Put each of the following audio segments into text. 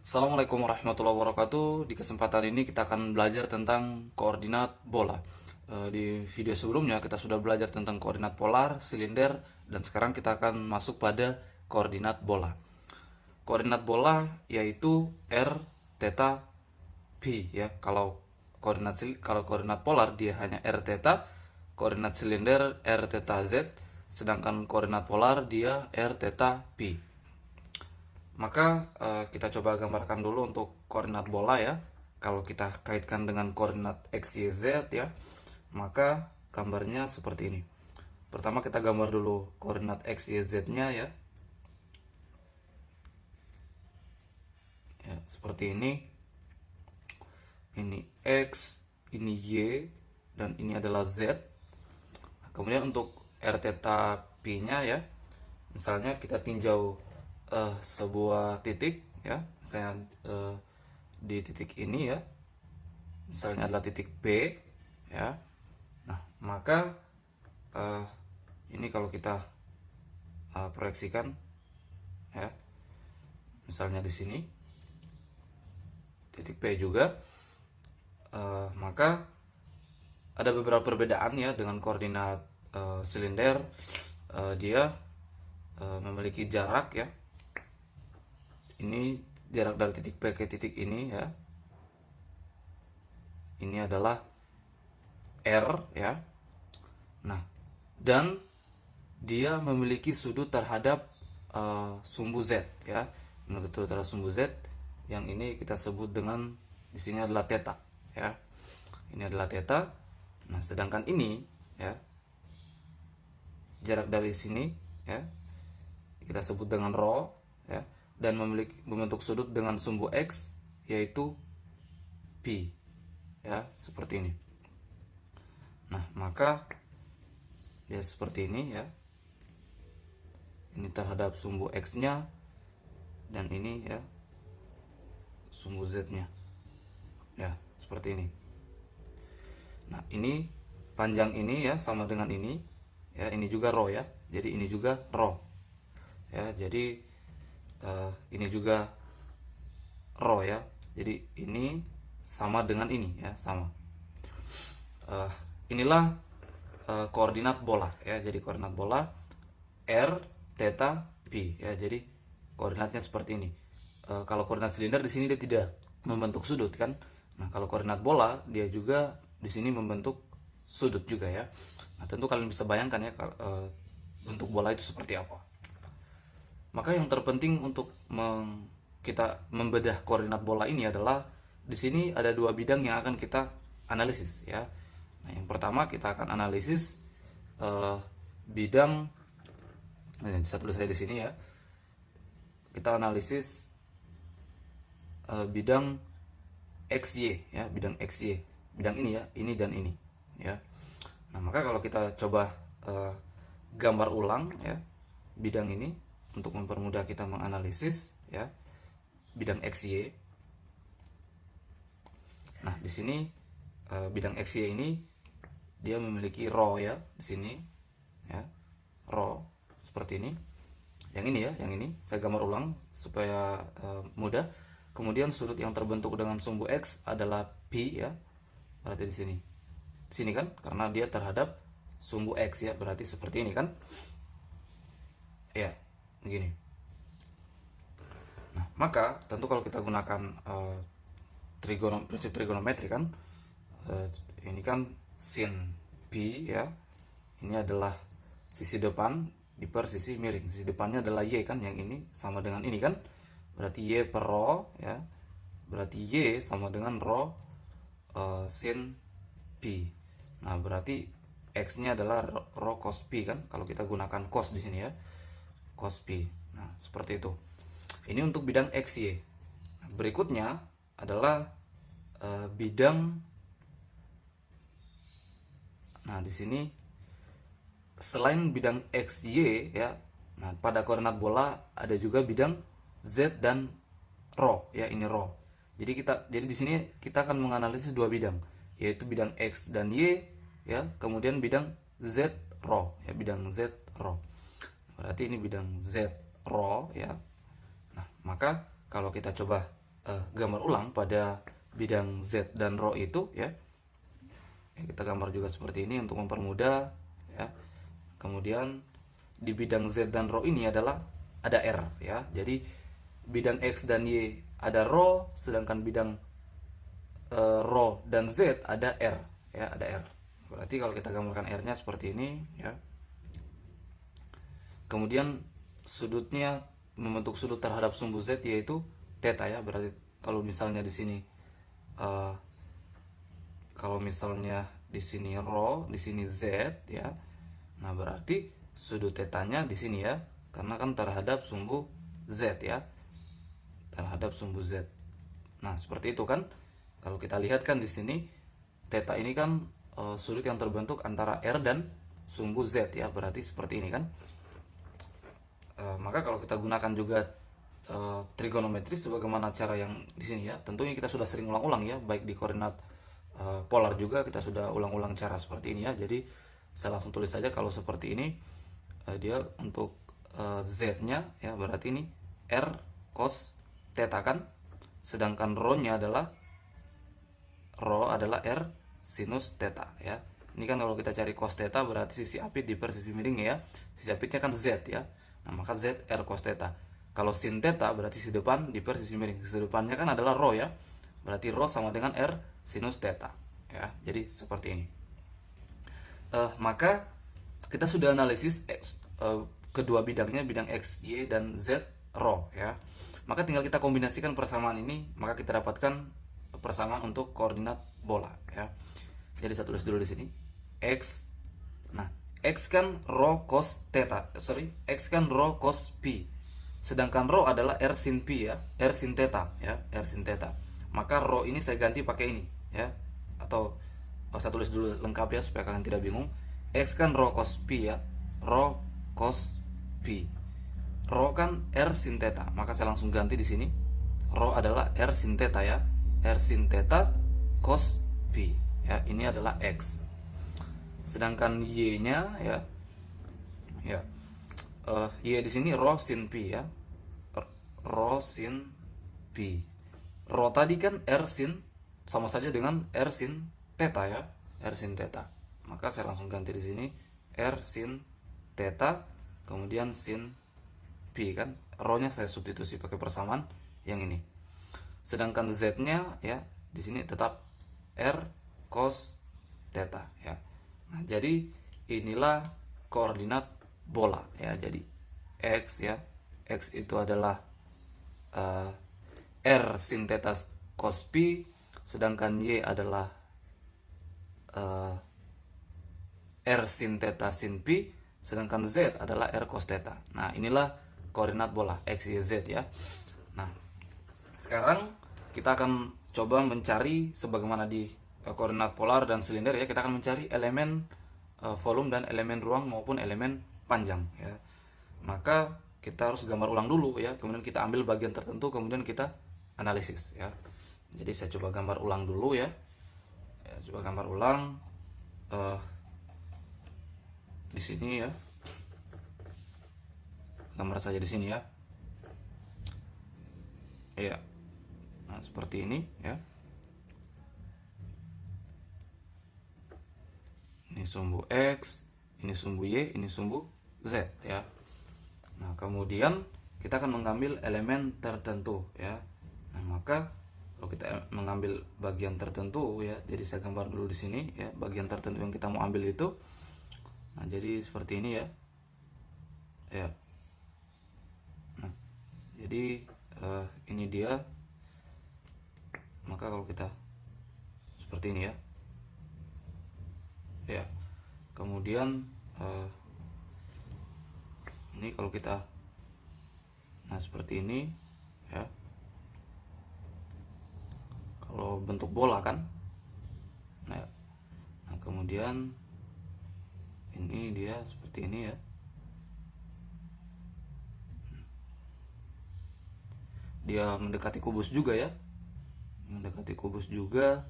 Assalamualaikum warahmatullahi wabarakatuh. Di kesempatan ini kita akan belajar tentang koordinat bola. Di video sebelumnya kita sudah belajar tentang koordinat polar, silinder, dan sekarang kita akan masuk pada koordinat bola. Koordinat bola yaitu R, theta, P ya. Kalau koordinat polar dia hanya R theta, koordinat silinder R theta Z, sedangkan koordinat polar dia R theta P. Maka kita coba gambarkan dulu untuk koordinat bola ya. Kalau kita kaitkan dengan koordinat X, Y, Z ya, maka gambarnya seperti ini. Pertama kita gambar dulu koordinat X, Y, Z-nya ya. Ya, seperti ini. Ini X, ini Y, dan ini adalah Z. Kemudian untuk R theta P-nya ya, misalnya kita tinjau sebuah titik ya, misalnya di titik ini ya, misalnya adalah titik B ya. Nah maka ini kalau kita proyeksikan ya, misalnya di sini titik B juga, maka ada beberapa perbedaan ya dengan koordinat silinder. Dia memiliki jarak ya. Ini jarak dari titik P ke titik ini ya. Ini adalah R ya. Nah, dan dia memiliki sudut terhadap sumbu Z ya. Memiliki sudut terhadap sumbu Z yang ini kita sebut dengan di sini adalah theta ya. Ini adalah theta. Nah, sedangkan ini ya, jarak dari sini ya, kita sebut dengan rho ya, dan membentuk sudut dengan sumbu X yaitu P ya, seperti ini. Nah maka ya seperti ini ya, ini terhadap sumbu X nya, dan ini ya sumbu Z nya ya, seperti ini. Nah ini panjang ini ya sama dengan ini ya, ini juga rho ya, jadi ini juga rho ya, jadi ini juga rho ya, jadi ini sama dengan ini ya, sama. Inilah koordinat bola ya, jadi koordinat bola R, theta, P ya, jadi koordinatnya seperti ini. Kalau koordinat silinder di sini dia tidak membentuk sudut kan. Nah kalau koordinat bola dia juga di sini membentuk sudut juga ya. Nah tentu kalian bisa bayangkan ya bentuk bola itu seperti apa. Maka yang terpenting untuk kita membedah koordinat bola ini adalah di sini ada dua bidang yang akan kita analisis ya. Nah, yang pertama kita akan analisis bidang, saya tulis saya di sini ya. Kita analisis bidang XY ya, bidang XY, bidang ini ya, ini dan ini ya. Nah maka kalau kita coba gambar ulang ya bidang ini untuk mempermudah kita menganalisis ya bidang XY. Nah, di sini bidang XY ini dia memiliki rho ya di sini ya. Rho seperti ini. Yang ini ya, yang ini saya gambar ulang supaya mudah. Kemudian sudut yang terbentuk dengan sumbu X adalah P ya. Berarti di sini. Di sini kan karena dia terhadap sumbu X ya, berarti seperti ini kan. Ya. Begini. Nah, maka tentu kalau kita gunakan prinsip trigonometri kan, ini kan sin P ya, ini adalah sisi depan per sisi miring. Sisi depannya adalah Y kan, yang ini sama dengan ini kan, berarti Y per rho ya, berarti Y sama dengan rho sin P. Nah berarti X nya adalah rho cos P kan, kalau kita gunakan cos di sini ya, cos P. Nah seperti itu. Ini untuk bidang XY. Berikutnya adalah bidang. Nah di sini selain bidang XY ya, nah pada koordinat bola ada juga bidang Z dan rho ya, ini rho. Jadi di sini kita akan menganalisis dua bidang, yaitu bidang X dan Y ya, kemudian bidang Z rho ya, bidang Z rho. Berarti ini bidang Z rho ya. Nah, maka kalau kita coba gambar ulang pada bidang Z dan rho itu ya. Kita gambar juga seperti ini untuk mempermudah ya. Kemudian di bidang Z dan rho ini adalah ada R ya. Jadi bidang X dan Y ada rho, sedangkan bidang rho dan Z ada R ya, ada R. Berarti kalau kita gambarkan R-nya seperti ini ya. Kemudian sudutnya membentuk sudut terhadap sumbu Z yaitu theta ya. Berarti kalau misalnya di sini di sini rho, di sini Z ya. Nah, berarti sudut tetanya di sini ya, karena kan terhadap sumbu Z ya. Terhadap sumbu Z. Nah, seperti itu kan. Kalau kita lihat kan di sini theta ini kan sudut yang terbentuk antara R dan sumbu Z ya. Berarti seperti ini kan. Maka kalau kita gunakan juga trigonometri sebagaimana cara yang di sini ya, tentunya kita sudah sering ulang-ulang ya, baik di koordinat polar juga kita sudah ulang-ulang cara seperti ini ya. Jadi saya langsung tulis saja kalau seperti ini, dia untuk Z-nya ya, berarti ini R cos theta kan, sedangkan rho-nya adalah R sinus theta ya. Ini kan kalau kita cari cos theta berarti sisi apit diper sisi miringnya ya. Sisi apitnya kan Z ya. Nah, maka Z R cos theta. Kalau sin theta berarti sisi depan diper sisi miring. Sisi depannya kan adalah rho ya. Berarti rho sama dengan R sinus theta ya. Jadi seperti ini. Maka kita sudah analisis kedua bidangnya, bidang X, Y, dan Z rho ya. Maka tinggal kita kombinasikan persamaan ini, maka kita dapatkan persamaan untuk koordinat bola ya. Jadi saya tulis dulu di sini X. Nah, X kan rho cos theta. X kan rho cos pi. Sedangkan rho adalah R sin pi ya, R sin theta ya, R sin theta. Maka rho ini saya ganti pakai ini ya. Atau saya tulis dulu lengkap ya supaya kalian tidak bingung. X kan rho cos pi ya, rho cos pi. Rho kan R sin theta, maka saya langsung ganti di sini. Rho adalah R sin theta ya, R sin theta cos pi ya. Ini adalah X. Sedangkan Y-nya ya, Y di sini rho sin pi ya, rho sin pi. Rho tadi kan R sin, sama saja dengan R sin theta ya, R sin theta. Maka saya langsung ganti di sini R sin theta, kemudian sin pi kan. Rho-nya saya substitusi pakai persamaan yang ini. Sedangkan Z-nya ya di sini tetap R cos theta ya. Nah, jadi inilah koordinat bola ya. Jadi X ya, X itu adalah R sin theta cos pi, sedangkan Y adalah R sin theta sin pi, sedangkan Z adalah R cos theta. Nah, inilah koordinat bola X, Y, Z ya. Nah, sekarang kita akan coba mencari sebagaimana di koordinat polar dan silinder ya, kita akan mencari elemen volume dan elemen ruang maupun elemen panjang ya. Maka kita harus gambar ulang dulu ya, kemudian kita ambil bagian tertentu, kemudian kita analisis ya. Jadi saya coba gambar ulang dulu ya. Coba gambar ulang di sini ya. Gambar saja di sini ya. Iya. Nah, seperti ini ya. Ini sumbu X, ini sumbu Y, ini sumbu Z ya. Nah, kemudian kita akan mengambil elemen tertentu ya. Nah, maka kalau kita mengambil bagian tertentu ya, jadi saya gambar dulu di sini ya, bagian tertentu yang kita mau ambil itu. Nah, jadi seperti ini ya. Ya. Nah, jadi ini dia. Maka kalau kita seperti ini ya. Ya, kemudian ini kalau kita, nah seperti ini ya, kalau bentuk bola kan, nah kemudian ini dia seperti ini ya. Dia mendekati kubus juga ya, mendekati kubus juga.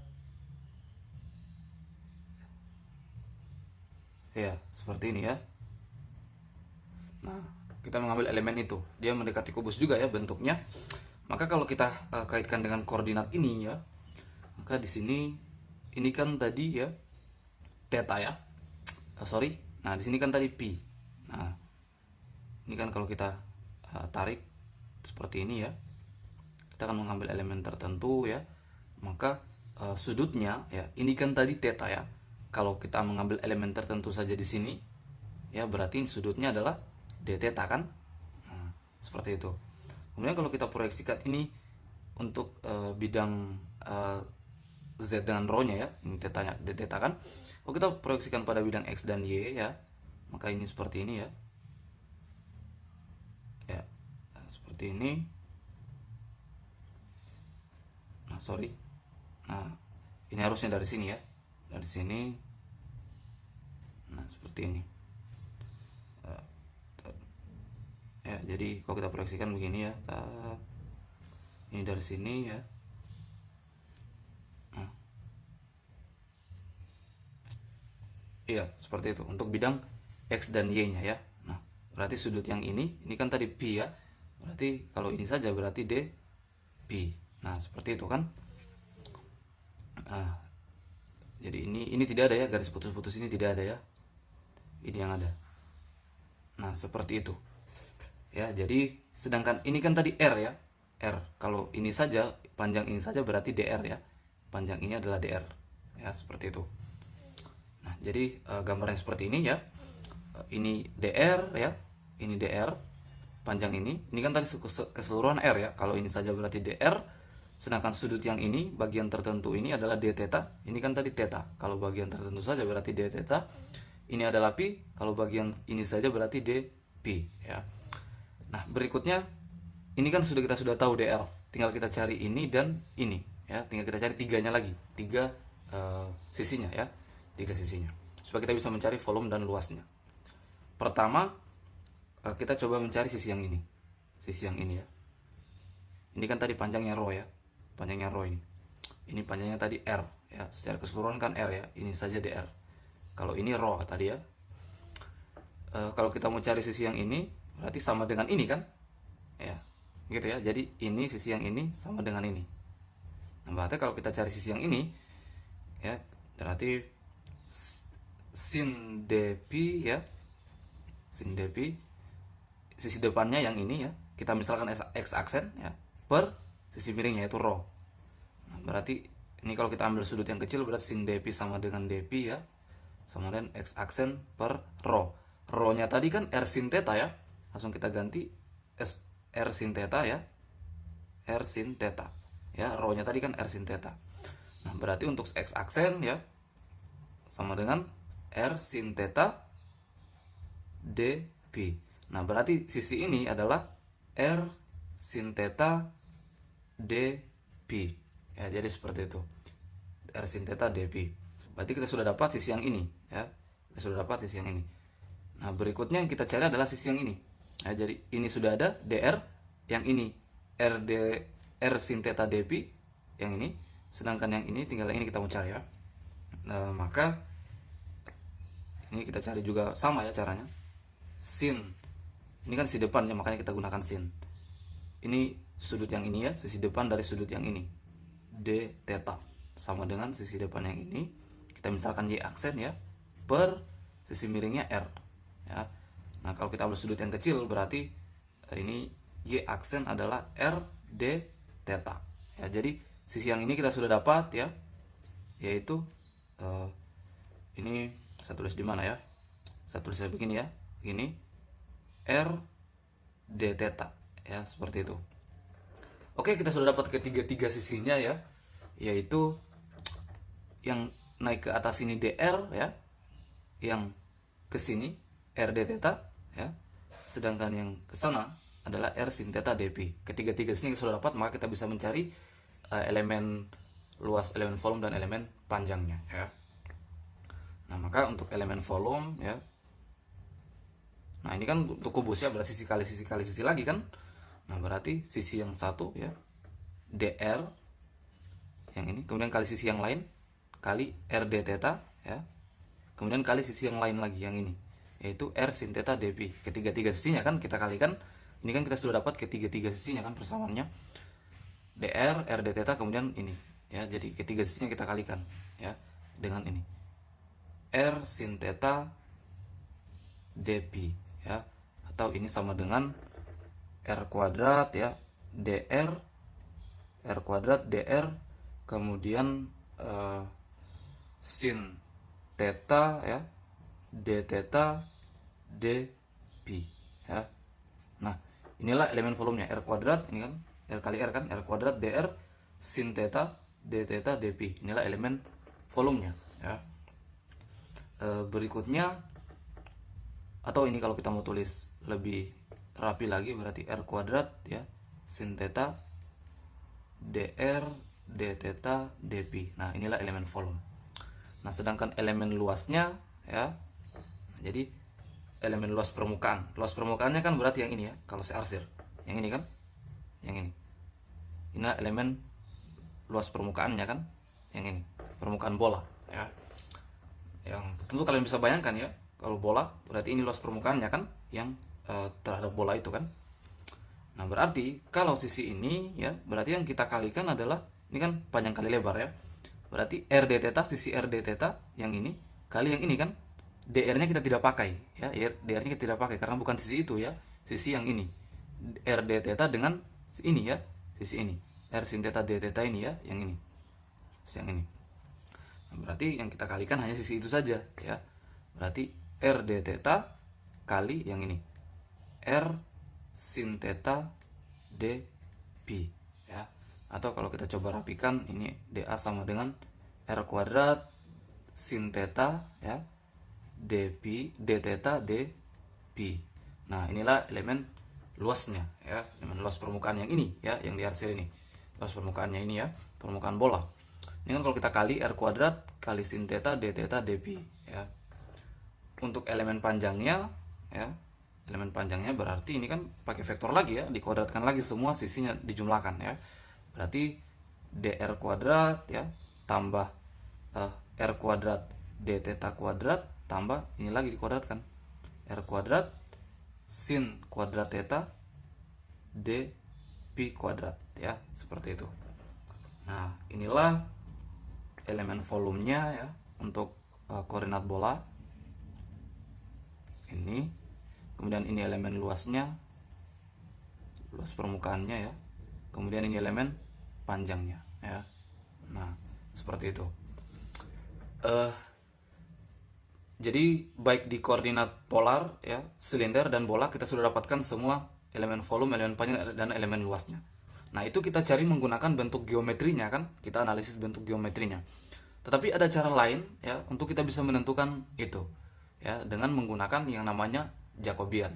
Ya, seperti ini ya. Nah, kita mengambil elemen itu. Dia mendekati kubus juga ya bentuknya. Maka kalau kita kaitkan dengan koordinat ini ya, maka di sini ini kan tadi ya theta ya. Sorry. Nah, di sini kan tadi pi. Nah, ini kan kalau kita tarik seperti ini ya. Kita akan mengambil elemen tertentu ya. Maka sudutnya ya, ini kan tadi theta ya. Kalau kita mengambil elemen tertentu saja di sini ya, berarti sudutnya adalah d theta kan? Nah, seperti itu. Kemudian kalau kita proyeksikan ini untuk bidang z dengan rho-nya ya, ini tetanya d theta kan. Kalau kita proyeksikan pada bidang x dan y ya, maka ini seperti ini ya. Ya, seperti ini. Nah, sorry. Nah, ini harusnya dari sini ya. Dari sini. Nah, seperti ini. Ya, jadi kalau kita proyeksikan begini ya. Ini dari sini ya. Nah. Iya, seperti itu. Untuk bidang x dan y-nya ya. Nah, berarti sudut yang ini kan tadi pi ya. Berarti kalau ini saja berarti d pi. Nah, seperti itu kan. Nah, jadi ini tidak ada ya, garis putus-putus ini tidak ada ya. Ini yang ada. Nah, seperti itu. Ya, jadi sedangkan ini kan tadi r ya. R. Kalau ini saja, panjang ini saja berarti dr ya. Panjang ini adalah dr. Ya, seperti itu. Nah, jadi gambarnya seperti ini ya. Ini dr ya. Ini dr. Panjang ini. Ini kan tadi keseluruhan r ya. Kalau ini saja berarti dr. Sedangkan sudut yang ini, bagian tertentu ini adalah d theta. Ini kan tadi theta. Kalau bagian tertentu saja berarti d theta. Ini adalah pi. Kalau bagian ini saja berarti d pi ya. Nah, berikutnya ini kan kita sudah tahu dr. Tinggal kita cari ini dan ini ya. Tinggal kita cari tiganya lagi. Tiga sisinya ya. Tiga sisinya. Supaya kita bisa mencari volume dan luasnya. Pertama, kita coba mencari sisi yang ini. Sisi yang ini ya. Ini kan tadi panjangnya rho ya. Panjangnya rho ini. Ini panjangnya tadi r ya. Secara keseluruhan kan r ya. Ini saja dr. Kalau ini rho tadi ya. Kalau kita mau cari sisi yang ini, berarti sama dengan ini kan? Ya. Gitu ya. Jadi ini sisi yang ini sama dengan ini. Nah, berarti kalau kita cari sisi yang ini ya, berarti sin dp ya. Sin dp sisi depannya yang ini ya. Kita misalkan x aksen ya per sisi miringnya yaitu rho. Nah, berarti ini kalau kita ambil sudut yang kecil berarti sin dp sama dengan dp ya. Sama dengan x aksen per rho. Rho-nya tadi kan r sin theta ya. Langsung kita ganti r sin theta ya. R sin theta. Ya, rho-nya tadi kan r sin theta. Nah, berarti untuk x aksen ya sama dengan r sin theta dp. Nah, berarti sisi ini adalah r sin theta dp. Ya, jadi seperti itu. R sin theta dp. Berarti kita sudah dapat sisi yang ini ya. Kita sudah dapat sisi yang ini. Nah, berikutnya yang kita cari adalah sisi yang ini. Nah, jadi ini sudah ada dr, yang ini r sin theta dp, yang ini. Sedangkan yang ini tinggal yang ini kita mau cari ya. Nah, maka ini kita cari juga sama ya caranya. Sin. Ini kan sisi depannya, makanya kita gunakan sin. Ini sudut yang ini ya, sisi depan dari sudut yang ini. D theta sama dengan sisi depan yang ini. Kita misalkan y aksen ya per sisi miringnya r ya. Nah, kalau kita ambil sudut yang kecil berarti ini y aksen adalah r d theta ya. Jadi sisi yang ini kita sudah dapat ya, yaitu ini saya tulis di mana ya? Saya tulis begini ya, begini r d theta ya, seperti itu. Oke, kita sudah dapat ketiga sisinya ya, yaitu yang naik ke atas ini dr ya, yang ke sini r d theta ya, sedangkan yang ke sana adalah r sin theta dp. Ketiga sini kita sudah dapat, maka kita bisa mencari elemen luas, elemen volume dan elemen panjangnya ya. Nah, maka untuk elemen volume ya, nah ini kan untuk kubus ya, berarti sisi kali sisi lagi kan. Nah, berarti sisi yang satu ya dr yang ini, kemudian kali sisi yang lain kali r d theta ya, kemudian kali sisi yang lain lagi yang ini, yaitu r sin theta dp. Ketiga sisinya kan kita kalikan, ini kan kita sudah dapat ketiga sisinya kan persamaannya. dr, r d theta, kemudian ini ya. Jadi ketiga sisinya kita kalikan ya dengan ini, r sin theta d pi ya, atau ini sama dengan r kuadrat ya, dr, r kuadrat dr, kemudian sin theta ya, d theta d pi ya. Nah, inilah elemen volumenya, r kuadrat, ini kan r kali r kan, r kuadrat dr sin theta d theta d pi. Inilah elemen volumenya ya. Berikutnya, atau ini kalau kita mau tulis lebih rapi lagi, berarti r kuadrat ya, sin theta dr d theta d pi. Nah, inilah elemen volume. Nah, sedangkan elemen luasnya ya, jadi elemen luas permukaan. Luas permukaannya kan berarti yang ini ya, kalau searsir. Yang ini kan? Yang ini. Inilah elemen luas permukaannya kan? Yang ini, permukaan bola ya. Yang tentu kalian bisa bayangkan ya, kalau bola berarti ini luas permukaannya kan, yang terhadap bola itu kan. Nah, berarti kalau sisi ini ya, berarti yang kita kalikan adalah ini kan panjang kali lebar ya. Berarti r d theta, sisi r d theta yang ini kali yang ini kan, dr-nya kita tidak pakai ya, dr-nya kita tidak pakai karena bukan sisi itu ya, sisi yang ini, r d theta dengan ini ya, sisi ini, r sin theta d theta ini ya, yang ini, sisi yang ini. Nah, berarti yang kita kalikan hanya sisi itu saja ya. Berarti r d theta kali yang ini, r sin theta d pi ya. Atau kalau kita coba rapikan, ini dA sama dengan r kuadrat sin theta ya, d pi, d theta d pi. Nah, inilah elemen luasnya ya, elemen luas permukaan yang ini ya, yang diarsir ini. Luas permukaannya ini ya, permukaan bola. Ini kan kalau kita kali r kuadrat kali sin theta d theta d pi ya. Untuk elemen panjangnya ya, elemen panjangnya berarti ini kan pakai vektor lagi ya, dikuadratkan lagi semua sisinya, dijumlahkan ya. Berarti dr kuadrat ya, tambah r kuadrat d theta kuadrat, tambah ini lagi dikuadratkan, r kuadrat sin kuadrat theta d pi kuadrat ya, seperti itu. Nah, inilah elemen volumenya ya, untuk koordinat bola ini. Kemudian ini elemen luasnya, luas permukaannya ya, kemudian ini elemen panjangnya ya. Nah, seperti itu. Jadi baik di koordinat polar ya, silinder dan bola, kita sudah dapatkan semua elemen volume, elemen panjang, dan elemen luasnya. Nah, itu kita cari menggunakan bentuk geometrinya kan, kita analisis bentuk geometrinya. Tetapi ada cara lain ya untuk kita bisa menentukan itu ya, dengan menggunakan yang namanya Jacobian.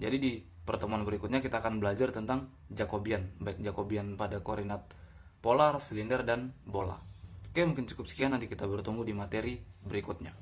Jadi di pertemuan berikutnya kita akan belajar tentang Jacobian, baik Jacobian pada koordinat polar, silinder, dan bola. Oke, mungkin cukup sekian, nanti kita bertemu di materi berikutnya.